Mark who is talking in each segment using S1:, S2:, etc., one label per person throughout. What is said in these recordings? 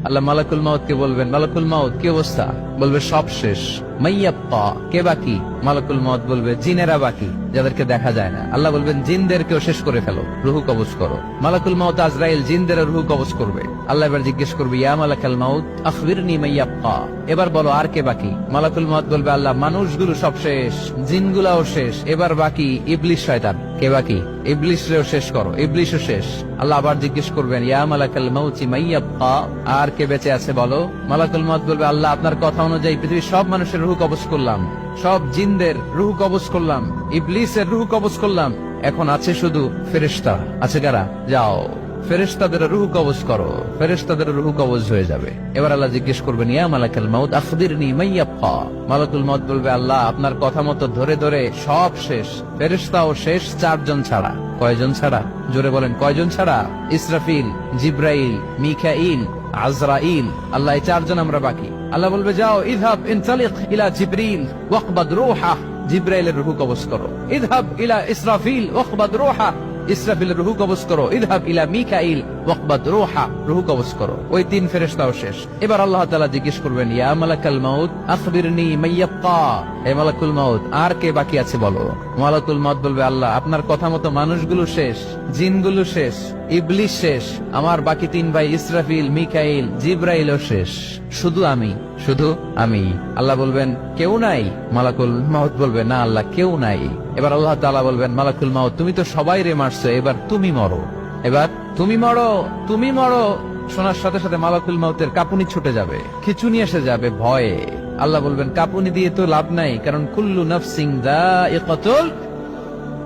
S1: আল্লাহ মালাকুল মাউত কে বলবেন, মালাকুল মাউত কি অবস্থা? বলবে সব শেষ। মাইয়াব্বা, কে বাকি? মালাকুল মাউত বলবে জিনেরা বাকি, যাদেরকে দেখা যায় না। আল্লাহ বলবেন জিনদেরকেও শেষ করে ফেলো, রুহু কবজ করো। মালাকুল মাউত আজরাইল জিনদের রুহু কবজ করবে। আল্লাহ এবার জিজ্ঞেস করবে, ইয়া মালাকাল মাউত আখবিরনি মাইয়াব্বা, এবার বলো আর কে বাকি? মালাকুল মাউত বলবে, আল্লাহ মানুষগুলো সব শেষ, জিনগুলাও শেষ, এবার বাকি ইবলিস শয়তান। কে বাকি? ইবলিসরেও শেষ করো, ইবলিসও শেষ। আল্লাহ আবার জিজ্ঞেস করবেন, ইয়া মালাকাল মাউতি মাইয়াব্বা, আর কে বেঁচে আছে বলো? মালাকুল মাউত বলবে, আল্লাহ আপনার কথা অনুযায়ী পৃথিবীর সব মানুষের রুহু কবজ করলাম, সব জিনদের রুহু কবজ করলাম, ইবলিসের রুহু কবজ করলাম, এখন আছে শুধু ফেরেশতা। আছে কারা? যাও ফেরেশতাদের রুহু কবজ করো। ফেরেশতাদের রুহু কবজ হয়ে যাবে। এবার আল্লাহ জিজ্ঞেস করবেন, ইয়া মালাকাল মাউত আখবিরনি মাইয়াব্বা। মালাকুল মাউত বলবে, আল্লাহ আপনার কথা মতো ধরে ধরে সব শেষ, ফেরেশতাও শেষ, 4 জন ছাড়া। কয়জন ছাড়া? জোরে বলেন, কয়জন ছাড়া? ইসরাফিল, জিব্রাইল, মিকাইল, আজরাইল। আল্লাহ এই 4 জন আমরা বাকি। আল্লাহ বলবে, যাও ইযহাব ইনতালিক ইলা জিবরিল ওয়াকবাদ রূহা, জিব্রাইলের রুহু কবজ করো। ইযহাব ইলা ইসরাফিল ওয়াকবাদ রূহা, ইসরাফিলের রুহু কবজ করো। ইযহাব ইলা মিকাইল ওয়াকবাদ রূহা, রুহু কবজ করো। ওই 3 ফেরেশতাও শেষ। এবার আল্লাহ তাআলা জিজ্ঞেস করবেন, ইয়া মালাকাল মাউত আখবিরনি মাইয়াব্বা, হে মালাকুল মাউত আর কে বাকি আছে বলো? মালাকুল মাউত বলবে, আল্লাহ আপনার কথা মতো মানুষগুলো শেষ, জিনগুলো শেষ, ইবলিস শেষ, আমার বাকি 3 ভাই ইসরাফিল, মিকাইল, জিব্রাইলও শেষ, শুধু আমি, শুধু আমি। আল্লাহ বলবেন, কেউ নাই? মালাকুল মাউত বলবে, না আল্লাহ কেউ নাই। এবার আল্লাহ তাআলা বলবেন, মালাকুল মাউত তুমি তো সবাই রে মারছো, এবার তুমি মরো, এবার তুমি মরো, তুমি মরো। শোনার সাথে সাথে মালাকুল মাউতের কাঁপুনি ছুটে যাবে, খিঁচুনি এসে যাবে ভয়ে। আল্লাহ বলবেন, কাঁপুনি দিয়ে তো লাভ নাই, কারণ কুল্লু নাফসিন যায়িকাতুল।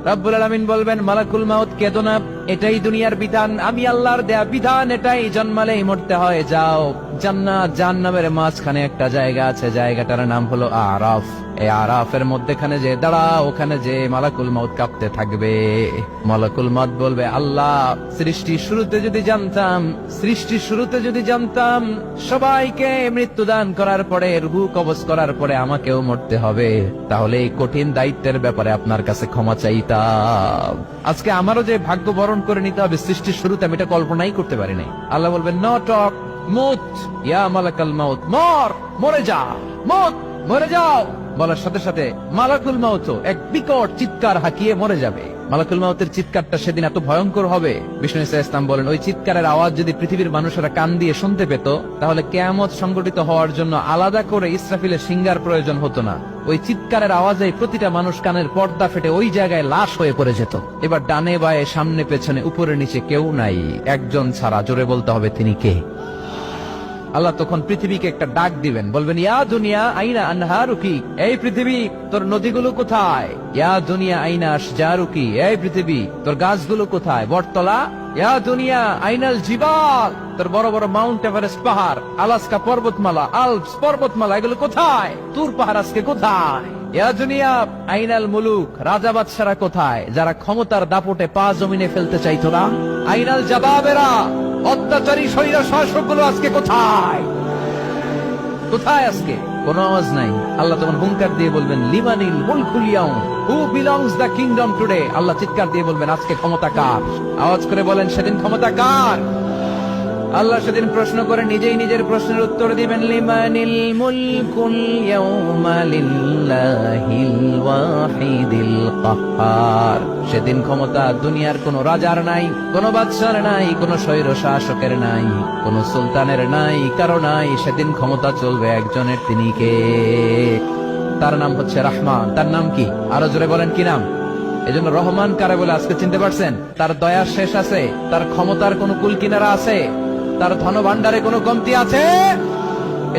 S1: রব্বুল আলামিন বলবেন, মালাকুল মাউত কেঁদো না, এটাই দুনিয়ার বিধান, আমি আল্লাহর দেয়া বিধান, এটাই, জন্মালেই মরতে হয়। যাও, জান্নাত জাহান্নামের মাঝখানে একটা জায়গা আছে, জায়গাটার নাম হলো আরাফ। এই আরাফের মধ্যখানে যে দাঁড়াও, ওখানে যে মালাকুল মাউত কাঁপতে থাকবে। মালাকুল মাউত বলবে, আল্লাহ সৃষ্টির শুরুতে যদি জানতাম, সৃষ্টির শুরুতে যদি জানতাম সবাইকে মৃত্যুদান করার পরে, রুহু কবজ করার পরে আমাকেও মরতে হবে, তাহলে এই কঠিন দায়িত্বের ব্যাপারে আপনার কাছে ক্ষমা চাইতাম। আজকে আমারও যে ভাগ্য বরণ করে নিতে হবে সৃষ্টির শুরুতে, আমি এটা কল্পনাই করতে পারি নাই। আল্লাহ বলবেন, নো টক, মুত ইয়া মালাকাল মাউত, মর, মরে যা, মুত, মরে যাও। বলার সাথে সাথে মালাকুল মাউত এক বিকট চিৎকার হাঁকিয়ে মরে যাবে। মালাকুল মাউতের চিৎকারটা সেদিন এত ভয়ঙ্কর হবে, বিষ্ণু ইসলাম বলেন, ওই চিৎকারের আওয়াজ যদি পৃথিবীর মানুষেরা কান দিয়ে শুনতে পেত, তাহলে কিয়ামত সংগঠিত হওয়ার জন্য আলাদা করে ইসরাফিলের সিঙ্গার প্রয়োজন হতো না। ওই চিৎকারের আওয়াজে প্রতিটা মানুষ কানের পর্দা ফেটে ওই জায়গায় লাশ হয়ে পড়ে যেত। এবার ডানে বায়ে, সামনে পেছনে, উপরে নিচে কেউ নাই, একজন ছাড়া। জোরে বলতে হবে, তিনি কে? আল্লাহ তখন পৃথিবীকে একটা ডাক দিবেন, বলবেন, ইয়া দুনিয়া আইনা আনহারুকি, এই পৃথিবী তোর নদীগুলো কোথায়? ইয়া দুনিয়া আইনা আশজারুকি, এই পৃথিবী তোর গাছগুলো কোথায়? বটতলা। ইয়া দুনিয়া আইনাল জিবাল, তোর বড় বড় মাউন্ট এভারেস্ট পাহাড়, আলাস্কা পর্বতমালা, আলপস পর্বতমালা, এগুলো কোথায়? তুর পাহাড় আজকে কোথায়? ইয়া দুনিয়া আইনাল মুলুক, রাজা বাদশারা কোথায়, যারা ক্ষমতার দাপটে পা জমিনে ফেলতে চাইতো না? আইনাল জাবাবেরা, অত্যাচারী স্বৈর শাসকগুলো আজকে কোথায়? কোথায় আজকে? কোন আওয়াজ নাই। আল্লাহ তখন হুঙ্কার দিয়ে বলবেন, লিমানিল মুলকুল ইয়াউম, who belongs the kingdom today. আল্লাহ চিৎকার দিয়ে বলবেন, আজকে ক্ষমতা কার? আওয়াজ করে বলেন, সেদিন ক্ষমতা কার? আল্লাহ সেদিন প্রশ্ন করে নিজেই নিজের প্রশ্নের উত্তর দিবেন, লিমানিল মুলকুল ইয়াউমা লিল্লাহিল ওয়াহিদিল কাহ্হার। সেদিন ক্ষমতা দুনিয়ার কোন রাজার নাই, কোন বাদশার নাই, কোন স্বৈর শাসকের নাই, কোন সুলতানের নাই, কারো নাই। সেদিন ক্ষমতা চলবে একজনের, তিনি কে? তার নাম হচ্ছে রহমান। তার নাম কি? আরো জোরে বলেন, কি নাম? এজন্য রহমান কারে বলে আজকে চিনতে পারছেন? তার দয়ার শেষ আছে? তার ক্ষমতার কোন কুল কিনারা আছে? তার ধন ভান্ডারে কোনো কমতি আছে?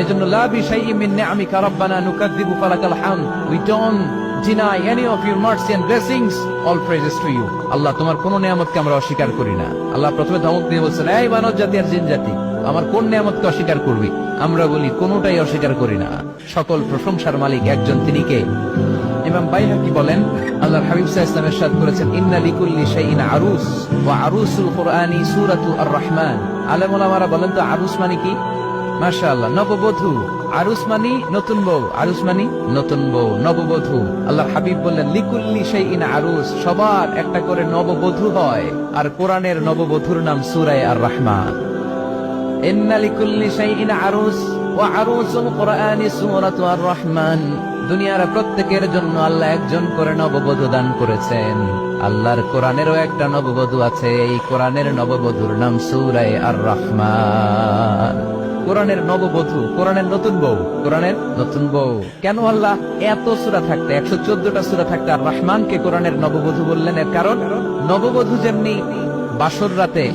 S1: এজন্য লা বিশাইইন মিন নিআমিকা রাব্বানা নুকাযযিবু ফালাকাল হামদ, we don't deny any of your mercy and blessings, all praises to you। আল্লাহ তোমার কোন নিয়ামতকে আমরা অস্বীকার করি না। আল্লাহ প্রথমে ধমক দিয়ে বলছেন, এই মানব জাতি আর জিন জাতি, আমার কোন নিয়ামতকে অস্বীকার করবি? আমরা বলি কোনটাই অস্বীকার করি না। সকল প্রশংসার মালিক একজন, তিনি কে? ইমাম বাইহাকি বলেন, আল্লাহর হাবিব সাল্লাল্লাহু আলাইহি ওয়াসাল্লাম ইরশাদ করেছেন, ইন্না লিকুল্লি শাইইন আরুস ওয়া আরুসুল কুরআনি সূরাতু আর-রাহমান। আলেম ওলামারা বলেন তো আরুস মানে কি? মাশাআল্লাহ, নববধূ। আরুস মানি নতুন বউ, আরুস মানি নতুন বউ, নববধূ। আল্লাহর হাবিব বললেন, লিকুল্লি শাইইন আরুস, সবার একটা করে নববধূ হয়। আর কোরআনের নববধূর নাম সূরা আর-রাহমান। ইন্না লিকুল্লি শাইইন আরুস ওয়া আরুসুল কুরআনি সূরাতু আর রহমান। দুনিয়ার প্রত্যেকের জন্য আল্লাহ একজন করে নববধূ দান করেছেন। আল্লাহর কোরআনেরও একটা নববধূ আছে, এই কোরআনের নববধূর নাম সূরা আর রহমান। কোরআনের নববধূ, কোরআনের নতুন বউ, কোরআনের নতুন বউ। কেন আল্লাহ এত সূরা থাকতে 114টা সূরা থাকতে আর রহমানকে কোরআনের নববধূ বললেন? এর কারণ নববধূ যেমনি বাসর রাতে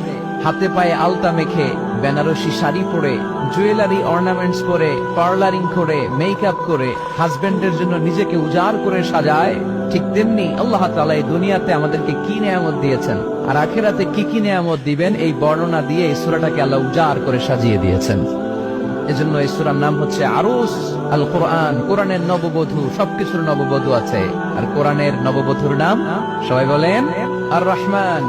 S1: হাতে পায়ে আলতা মেখে, বেনারসি শাড়ি পরে, জুয়েলারি অর্নামেন্টস পরে, পার্লারিং করে, মেকআপ করে হাজবেন্ডের জন্য নিজেকে উজাড় করে সাজায়, ঠিক তেমনি আল্লাহ তাআলা এই দুনিয়াতে আমাদেরকে কি নেয়ামত দিয়েছেন আর আখিরাতে কি কি নেয়ামত দিবেন, এই বর্ণনা দিয়ে এই সূরাটাকে আল্লাহ উজাড় করে সাজিয়ে দিয়েছেন। এজন্য এই সূরার নাম হচ্ছে আরুস আল কোরআন। কোরআনের নববধূ, সবকিছুর নববধূ আছে। আর কোরআনের নববধূর নাম সবাই বলেন আর রহমান।